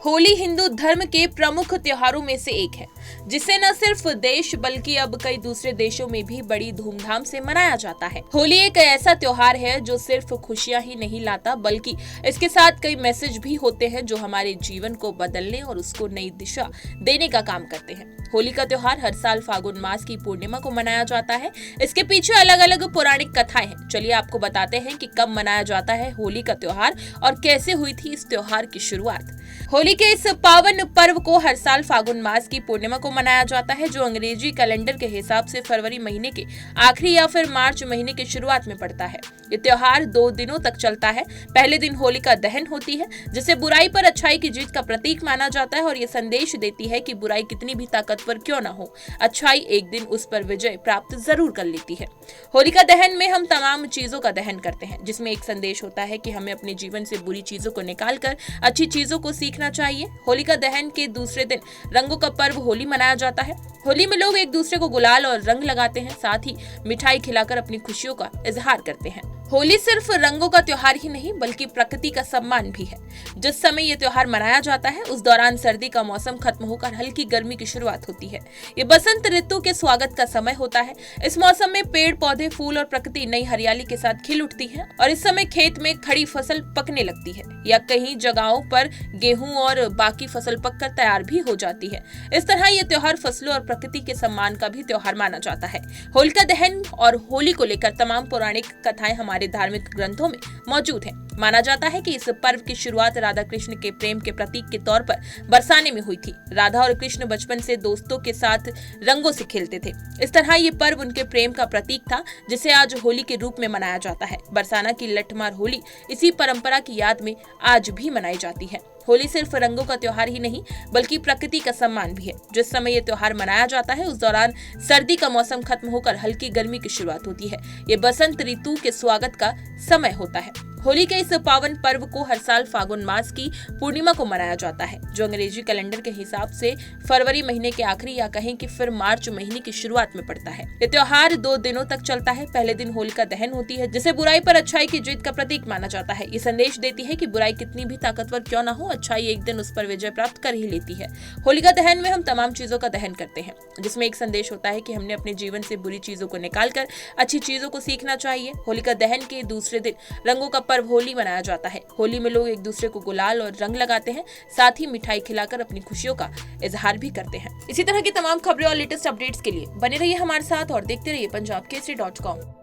होली हिंदू धर्म के प्रमुख त्योहारों में से एक है, जिसे न सिर्फ देश बल्कि अब कई दूसरे देशों में भी बड़ी धूमधाम से मनाया जाता है। होली एक ऐसा त्योहार है जो सिर्फ खुशियां ही नहीं लाता, बल्कि इसके साथ कई मैसेज भी होते हैं जो हमारे जीवन को बदलने और उसको नई दिशा देने का काम करते हैं। होली का त्योहार हर साल फागुन मास की पूर्णिमा को मनाया जाता है। इसके पीछे अलग अलग पौराणिक कथाएं हैं। चलिए आपको बताते हैं कि कब मनाया जाता है होली का त्योहार और कैसे हुई थी इस त्योहार की शुरुआत। होली के इस पावन पर्व को हर साल फागुन मास की पूर्णिमा को मनाया जाता है, जो अंग्रेजी कैलेंडर के हिसाब से फरवरी महीने के आखिरी या फिर मार्च महीने की शुरुआत में पड़ता है। ये त्योहार 2 दिनों तक चलता है। पहले दिन होलिका दहन होती है, जिसे बुराई पर अच्छाई की जीत का प्रतीक माना जाता है और ये संदेश देती है कि बुराई कितनी भी ताकतवर क्यों ना हो, अच्छाई एक दिन उस पर विजय प्राप्त जरूर कर लेती है। होलिका दहन में हम तमाम चीजों का दहन करते हैं, जिसमें एक संदेश होता है कि हमें अपने जीवन से बुरी चीजों को निकालकर अच्छी चीजों को सीखना चाहिए। होलिका दहन के दूसरे दिन रंगों का पर्व होली मनाया जाता है। होली में लोग एक दूसरे को गुलाल और रंग लगाते हैं, साथ ही मिठाई खिलाकर अपनी खुशियों का इजहार करते हैं। होली सिर्फ रंगों का त्योहार ही नहीं बल्कि प्रकृति का सम्मान भी है। जिस समय ये त्योहार मनाया जाता है उस दौरान सर्दी का मौसम खत्म होकर हल्की गर्मी की शुरुआत होती है। ये बसंत ऋतु के स्वागत का समय होता है। इस मौसम में पेड़ पौधे फूल और प्रकृति नई हरियाली के साथ खिल उठती है और इस समय खेत में खड़ी फसल पकने लगती है या कहीं जगहों पर गेहूं और बाकी फसल पककर तैयार भी हो जाती है। इस तरह ये त्योहार फसलों और प्रकृति के सम्मान का भी त्योहार माना जाता है। होलिका दहन और होली को लेकर तमाम पौराणिक कथाएं हमारे धार्मिक ग्रंथों में मौजूद हैं। माना जाता है कि इस पर्व की शुरुआत राधा कृष्ण के प्रेम के प्रतीक के तौर पर बरसाने में हुई थी। राधा और कृष्ण बचपन से दोस्तों के साथ रंगों से खेलते थे। इस तरह ये पर्व उनके प्रेम का प्रतीक था, जिसे आज होली के रूप में मनाया जाता है। बरसाना की लठमार होली इसी परंपरा की याद में आज भी मनाई जाती है। होली सिर्फ रंगों का त्योहार ही नहीं बल्कि प्रकृति का सम्मान भी है। जिस समय ये त्योहार मनाया जाता है उस दौरान सर्दी का मौसम खत्म होकर हल्की गर्मी की शुरुआत होती है। ये बसंत ऋतु के स्वागत का समय होता है। होली के इस पावन पर्व को हर साल फागुन मास की पूर्णिमा को मनाया जाता है, जो अंग्रेजी कैलेंडर के हिसाब से फरवरी महीने के आखिरी या कहें कि फिर मार्च महीने की शुरुआत में पड़ता है। ये त्योहार 2 दिनों तक चलता है। पहले दिन होलिका दहन होती है, जिसे बुराई पर अच्छाई की जीत का प्रतीक माना जाता है। ये संदेश देती है कि बुराई कितनी भी ताकतवर क्यों ना हो, अच्छाई एक दिन उस पर विजय प्राप्त कर ही लेती है। होलिका दहन में हम तमाम चीजों का दहन करते हैं, जिसमें एक संदेश होता है कि हमने अपने जीवन से बुरी चीजों को निकालकर अच्छी चीजों को सीखना चाहिए। होलिका दहन के दूसरे दिन रंगों का पर्व होली मनाया जाता है। होली में लोग एक दूसरे को गुलाल और रंग लगाते हैं, साथ ही मिठाई खिलाकर अपनी खुशियों का इजहार भी करते हैं। इसी तरह की तमाम खबरें और लेटेस्ट अपडेट्स के लिए बने रहिए हमारे साथ और देखते रहिए punjabkesari.com।